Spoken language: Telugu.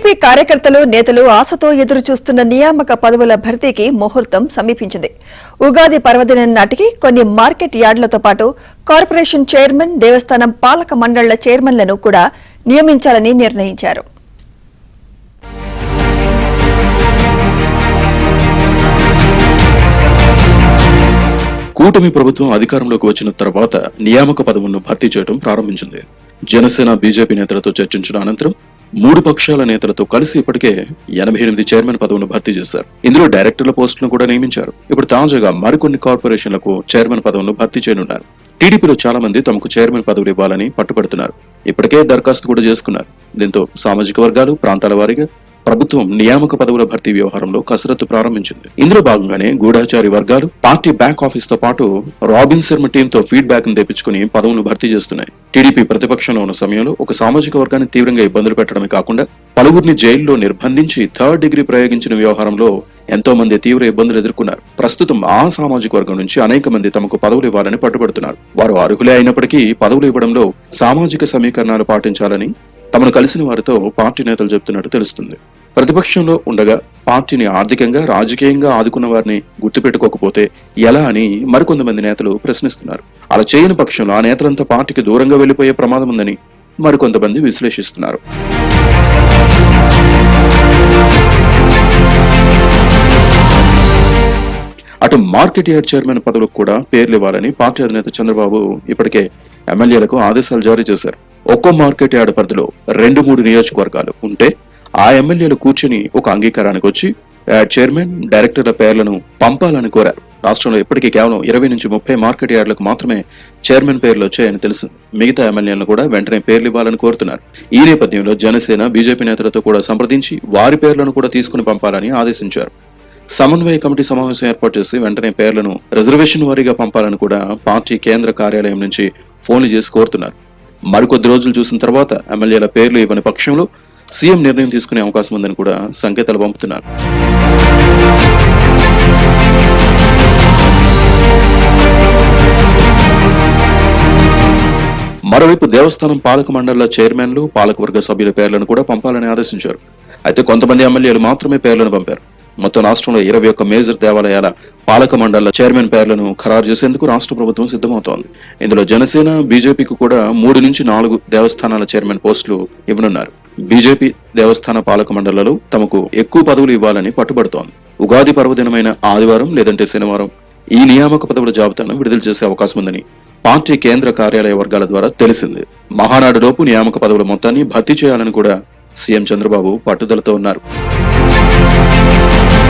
టీడీపీ కార్యకర్తలు నేతలు ఆశతో ఎదురు చూస్తున్న నియామక పదవుల భర్తీకి ముహూర్తం సమీపించింది. ఉగాది పర్వదినం నాటికి కొన్ని మార్కెట్ యార్డులతో పాటు కార్పొరేషన్ చైర్మన్, దేవస్థానం పాలక మండళ్ల చైర్మన్లను కూడా నియమించాలని నిర్ణయించారు. కూటమి ప్రభుత్వం అధికారంలోకి వచ్చిన తర్వాత నియామక పదవులను భర్తీ చేయడం ప్రారంభించింది. జనసేన, బీజేపీ నేతలతో చర్చించిన అనంతరం 3 పక్షాల నేతలతో కలిసి ఇప్పటికే 88 చైర్మన్ పదవులను భర్తీ చేశారు. ఇందులో డైరెక్టర్ల పోస్టులను కూడా నియమించారు. ఇప్పుడు తాజాగా మరికొన్ని కార్పొరేషన్లకు చైర్మన్ పదవులను భర్తీ చేయనున్నారు. టీడీపీలో చాలా మంది తమకు చైర్మన్ పదవులు ఇవ్వాలని పట్టుబడుతున్నారు. ఇప్పటికే దరఖాస్తు కూడా చేసుకున్నారు. దీంతో సామాజిక వర్గాలు, ప్రాంతాల వారీగా ప్రభుత్వం నియామక పదవుల భర్తీ వ్యవహారంలో కసరత్తు ప్రారంభించింది. ఇందులో భాగంగానే గూఢాచారి వర్గాలు పార్టీ బ్యాక్ ఆఫీస్ తో పాటు రాబిన్ శర్మ టీమ్ తో ఫీడ్బ్యాక్ ను తెప్పించుకుని పదవులను భర్తీ చేస్తున్నాయి. టీడీపీ ప్రతిపక్షంలో ఉన్న సమయంలో ఒక సామాజిక వర్గాన్ని తీవ్రంగా ఇబ్బందులు పెట్టడమే కాకుండా పలువురిని జైల్లో నిర్బంధించి 3rd డిగ్రీ ప్రయోగించిన వ్యవహారంలో ఎంతో మంది తీవ్ర ఇబ్బందులు ఎదుర్కొన్నారు. ప్రస్తుతం ఆ సామాజిక వర్గం నుంచి అనేక మంది తమకు పదవులు ఇవ్వాలని పట్టుబడుతున్నారు. వారు అర్హులే అయినప్పటికీ పదవులు ఇవ్వడంలో సామాజిక సమీకరణాలు పాటించాలని తమను కలిసిన వారితో పార్టీ నేతలు చెబుతున్నట్టు తెలుస్తుంది. ప్రతిపక్షంలో ఉండగా పార్టీని ఆర్థికంగా, రాజకీయంగా ఆదుకున్న వారిని గుర్తుపెట్టుకోకపోతే ఎలా అని మరికొంతమంది నేతలు ప్రశ్నిస్తున్నారు. అలా చేయని పక్షంలో ఆ నేతలంతా పార్టీకి దూరంగా వెళ్లిపోయే ప్రమాదం ఉందని మరికొంతమంది విశ్లేషిస్తున్నారు. అటు మార్కెట్ యార్డ్ చైర్మన్ పదవులకు కూడా పేర్లు ఇవ్వాలని పార్టీ అధినేత చంద్రబాబు ఇప్పటికే ఎమ్మెల్యేలకు ఆదేశాలు జారీ చేశారు. ఒక్కో మార్కెట్ యార్డ్ పరిధిలో 2-3 నియోజకవర్గాలు ఉంటే ఆ ఎమ్మెల్యేలు కూర్చుని ఒక అంగీకారానికి వచ్చి యార్డ్ చైర్మన్, డైరెక్టర్ల పేర్లను పంపాలని కోరారు. రాష్ట్రంలో ఇప్పటికీ కేవలం 20 నుంచి 30 మార్కెట్ యార్డులకు మాత్రమే చైర్మన్ పేర్లు వచ్చాయని తెలిసింది. మిగతా ఎమ్మెల్యేలను కూడా వెంటనే పేర్లు ఇవ్వాలని కోరుతున్నారు. ఈ నేపథ్యంలో జనసేన, బీజేపీ నేతలతో కూడా సంప్రదించి వారి పేర్లను కూడా తీసుకుని పంపాలని ఆదేశించారు. సమన్వయ కమిటీ సమావేశం ఏర్పాటు చేసి వెంటనే పేర్లను రిజర్వేషన్ వారీగా పంపాలని కూడా పార్టీ కేంద్ర కార్యాలయం నుంచి ఫోన్లు చేసి కోరుతున్నారు. మరికొద్ది రోజులు చూసిన తర్వాత ఎమ్మెల్యేల పేర్లు ఇవ్వని పక్షంలో సీఎం నిర్ణయం తీసుకునే అవకాశం ఉందని కూడా సంకేతాలు పంపుతున్నారు. మరోవైపు దేవస్థానం పాలక మండళ్ల చైర్మన్లు, పాలకవర్గ సభ్యుల పేర్లను కూడా పంపాలని ఆదేశించారు. అయితే కొంతమంది ఎమ్మెల్యేలు మాత్రమే పేర్లను పంపారు. మొత్తం రాష్ట్రంలో 21 మేజర్ దేవాలయాల పాలక మండళ్ల చైర్మన్ పేర్లను ఖరారు చేసేందుకు రాష్ట్ర ప్రభుత్వం సిద్ధమవుతోంది. ఇందులో జనసేన, బీజేపీకి కూడా 3 నుంచి 4 దేవస్థానాల చైర్మన్ పోస్టులు ఇవ్వనున్నారు. బీజేపీ దేవస్థాన పాలక మండళ్లలో తమకు ఎక్కువ పదవులు ఇవ్వాలని పట్టుబడుతోంది. ఉగాది పర్వదినమైన ఆదివారం లేదంటే శనివారం ఈ నియామక పదవుల జాబితాను విడుదల చేసే అవకాశం ఉందని పార్టీ కేంద్ర కార్యాలయ వర్గాల ద్వారా తెలిసింది. మహానాడులోపు నియామక పదవుల మొత్తాన్ని భర్తీ చేయాలని కూడా సీఎం చంద్రబాబు పట్టుదలతో ఉన్నారు.